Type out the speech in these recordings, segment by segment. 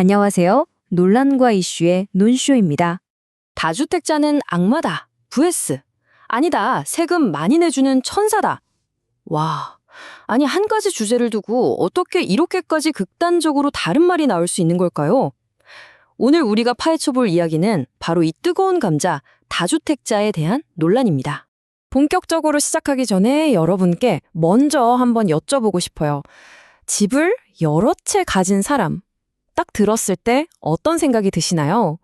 안녕하세요. 논란과 이슈의 논쇼입니다. 다주택자는 악마다. vs. 아니다. 세금 많이 내주는 천사다. 와, 아니 한 가지 주제를 두고 어떻게 이렇게까지 극단적으로 다른 말이 나올 수 있는 걸까요? 오늘 우리가 파헤쳐볼 이야기는 바로 이 뜨거운 감자, 다주택자에 대한 논란입니다. 본격적으로 시작하기 전에 여러분께 먼저 한번 여쭤보고 싶어요. 집을 여러 채 가진 사람, 딱 들었을 때 어떤 생각이 드시나요?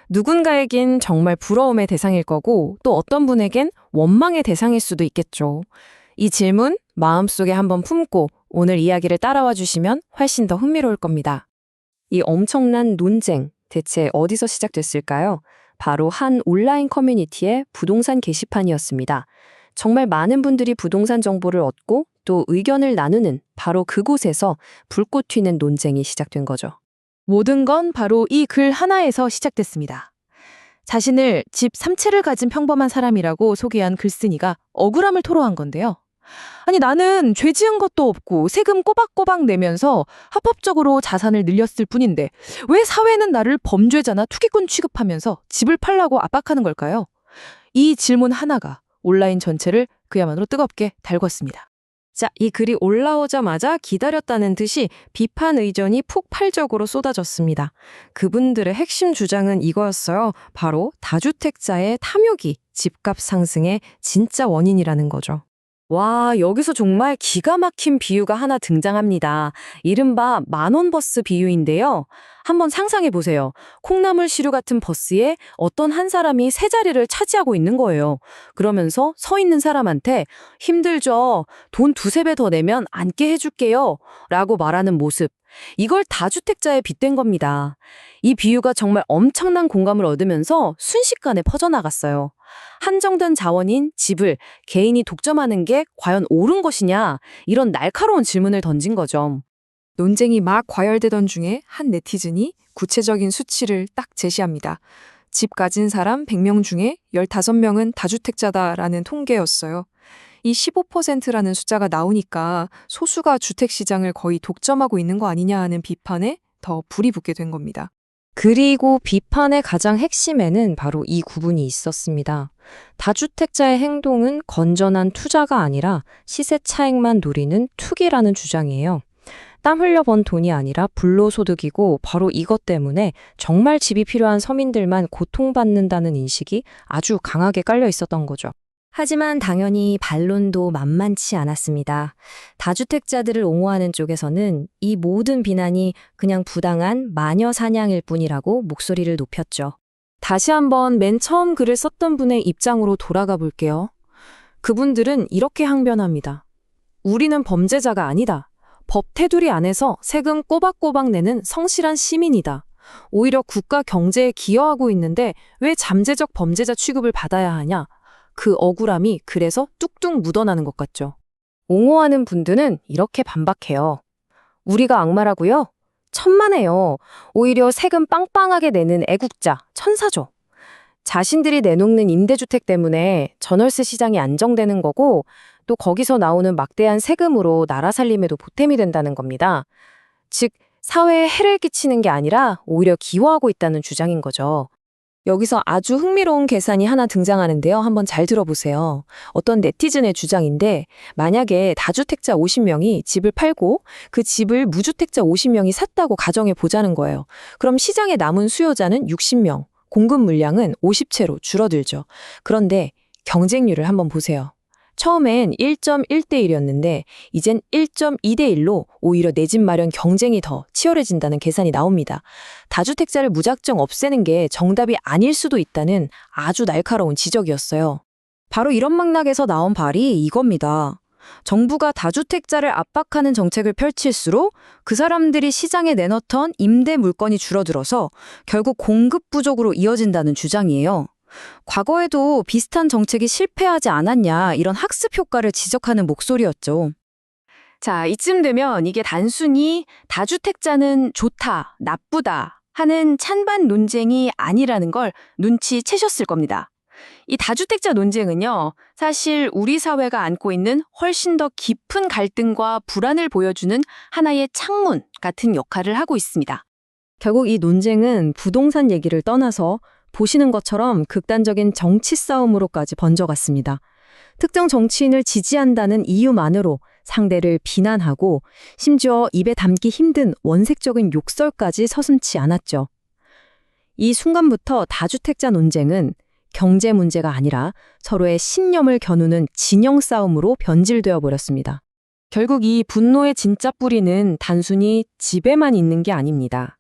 누군가에겐 정말 부러움의 대상일 거고 또 어떤 분에겐 원망의 대상일 수도 있겠죠. 이 질문 마음속에 한번 품고 오늘 이야기를 따라와 주시면 훨씬 더 흥미로울 겁니다. 이 엄청난 논쟁, 대체 어디서 시작됐을까요? 바로 한 온라인 커뮤니티의 부동산 게시판이었습니다. 정말 많은 분들이 부동산 정보를 얻고 또 의견을 나누는 바로 그곳에서 불꽃 튀는 논쟁이 시작된 거죠. 모든 건 바로 이 글 하나에서 시작됐습니다. 자신을 집 3채를 가진 평범한 사람이라고 소개한 글쓴이가 억울함을 토로한 건데요. 아니 나는 죄 지은 것도 없고 세금 꼬박꼬박 내면서 합법적으로 자산을 늘렸을 뿐인데 왜 사회는 나를 범죄자나 투기꾼 취급하면서 집을 팔라고 압박하는 걸까요? 이 질문 하나가 온라인 전체를 그야말로 뜨겁게 달궜습니다. 자, 이 글이 올라오자마자 기다렸다는 듯이 비판 의견이 폭발적으로 쏟아졌습니다. 그분들의 핵심 주장은 이거였어요. 바로 다주택자의 탐욕이 집값 상승의 진짜 원인이라는 거죠. 와, 여기서 정말 기가 막힌 비유가 하나 등장합니다. 이른바 만원버스 비유인데요. 한번 상상해 보세요. 콩나물 시루 같은 버스에 어떤 한 사람이 세 자리를 차지하고 있는 거예요. 그러면서 서 있는 사람한테 힘들죠. 돈 두세 배 더 내면 앉게 해줄게요. 라고 말하는 모습. 이걸 다주택자에 빗댄 겁니다. 이 비유가 정말 엄청난 공감을 얻으면서 순식간에 퍼져나갔어요. 한정된 자원인 집을 개인이 독점하는 게 과연 옳은 것이냐? 이런 날카로운 질문을 던진 거죠. 논쟁이 막 과열되던 중에 한 네티즌이 구체적인 수치를 딱 제시합니다. 집 가진 사람 100명 중에 15명은 다주택자다라는 통계였어요. 이 15%라는 숫자가 나오니까 소수가 주택시장을 거의 독점하고 있는 거 아니냐 하는 비판에 더 불이 붙게 된 겁니다. 그리고 비판의 가장 핵심에는 바로 이 구분이 있었습니다. 다주택자의 행동은 건전한 투자가 아니라 시세 차익만 노리는 투기라는 주장이에요. 땀 흘려 번 돈이 아니라 불로소득이고 바로 이것 때문에 정말 집이 필요한 서민들만 고통받는다는 인식이 아주 강하게 깔려 있었던 거죠. 하지만 당연히 반론도 만만치 않았습니다. 다주택자들을 옹호하는 쪽에서는 이 모든 비난이 그냥 부당한 마녀 사냥일 뿐이라고 목소리를 높였죠. 다시 한번 맨 처음 글을 썼던 분의 입장으로 돌아가 볼게요. 그분들은 이렇게 항변합니다. 우리는 범죄자가 아니다. 법 테두리 안에서 세금 꼬박꼬박 내는 성실한 시민이다. 오히려 국가 경제에 기여하고 있는데 왜 잠재적 범죄자 취급을 받아야 하냐? 그 억울함이 그래서 뚝뚝 묻어나는 것 같죠. 옹호하는 분들은 이렇게 반박해요. 우리가 악마라고요? 천만에요. 오히려 세금 빵빵하게 내는 애국자, 천사죠. 자신들이 내놓는 임대주택 때문에 전월세 시장이 안정되는 거고 또 거기서 나오는 막대한 세금으로 나라 살림에도 보탬이 된다는 겁니다. 즉, 사회에 해를 끼치는 게 아니라 오히려 기여하고 있다는 주장인 거죠. 여기서 아주 흥미로운 계산이 하나 등장하는데요. 한번 잘 들어보세요. 어떤 네티즌의 주장인데 만약에 다주택자 50명이 집을 팔고 그 집을 무주택자 50명이 샀다고 가정해 보자는 거예요. 그럼 시장에 남은 수요자는 60명, 공급 물량은 50채로 줄어들죠. 그런데 경쟁률을 한번 보세요. 처음엔 1.1대 1이었는데 이젠 1.2대 1로 오히려 내 집 마련 경쟁이 더 치열해진다는 계산이 나옵니다. 다주택자를 무작정 없애는 게 정답이 아닐 수도 있다는 아주 날카로운 지적이었어요. 바로 이런 맥락에서 나온 발이 이겁니다. 정부가 다주택자를 압박하는 정책을 펼칠수록 그 사람들이 시장에 내놓던 임대 물건이 줄어들어서 결국 공급 부족으로 이어진다는 주장이에요. 과거에도 비슷한 정책이 실패하지 않았냐 이런 학습 효과를 지적하는 목소리였죠. 자, 이쯤 되면 이게 단순히 다주택자는 좋다, 나쁘다 하는 찬반 논쟁이 아니라는 걸 눈치채셨을 겁니다. 이 다주택자 논쟁은요, 사실 우리 사회가 안고 있는 훨씬 더 깊은 갈등과 불안을 보여주는 하나의 창문 같은 역할을 하고 있습니다. 결국 이 논쟁은 부동산 얘기를 떠나서 보시는 것처럼 극단적인 정치 싸움으로까지 번져갔습니다. 특정 정치인을 지지한다는 이유만으로 상대를 비난하고 심지어 입에 담기 힘든 원색적인 욕설까지 서슴지 않았죠. 이 순간부터 다주택자 논쟁은 경제 문제가 아니라 서로의 신념을 겨누는 진영 싸움으로 변질되어 버렸습니다. 결국 이 분노의 진짜 뿌리는 단순히 집에만 있는 게 아닙니다.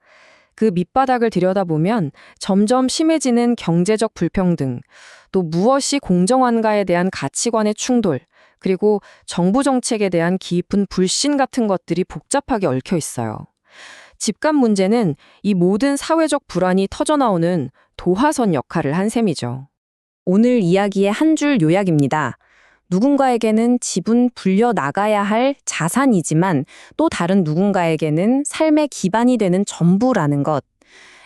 그 밑바닥을 들여다보면 점점 심해지는 경제적 불평등, 또 무엇이 공정한가에 대한 가치관의 충돌, 그리고 정부 정책에 대한 깊은 불신 같은 것들이 복잡하게 얽혀 있어요. 집값 문제는 이 모든 사회적 불안이 터져나오는 도화선 역할을 한 셈이죠. 오늘 이야기의 한 줄 요약입니다. 누군가에게는 집은 불려나가야 할 자산이지만 또 다른 누군가에게는 삶의 기반이 되는 전부라는 것.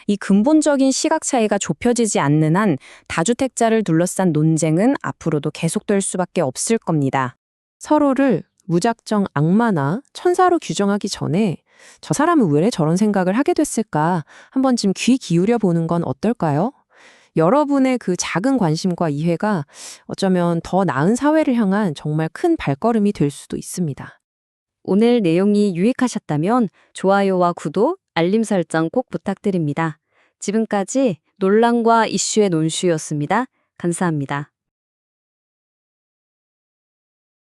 이 근본적인 시각 차이가 좁혀지지 않는 한 다주택자를 둘러싼 논쟁은 앞으로도 계속될 수밖에 없을 겁니다. 서로를 무작정 악마나 천사로 규정하기 전에 저 사람은 왜 저런 생각을 하게 됐을까 한 번쯤 귀 기울여 보는 건 어떨까요? 여러분의 그 작은 관심과 이해가 어쩌면 더 나은 사회를 향한 정말 큰 발걸음이 될 수도 있습니다. 오늘 내용이 유익하셨다면 좋아요와 구독, 알림 설정 꼭 부탁드립니다. 지금까지 논란과 이슈의 논슈였습니다. 감사합니다.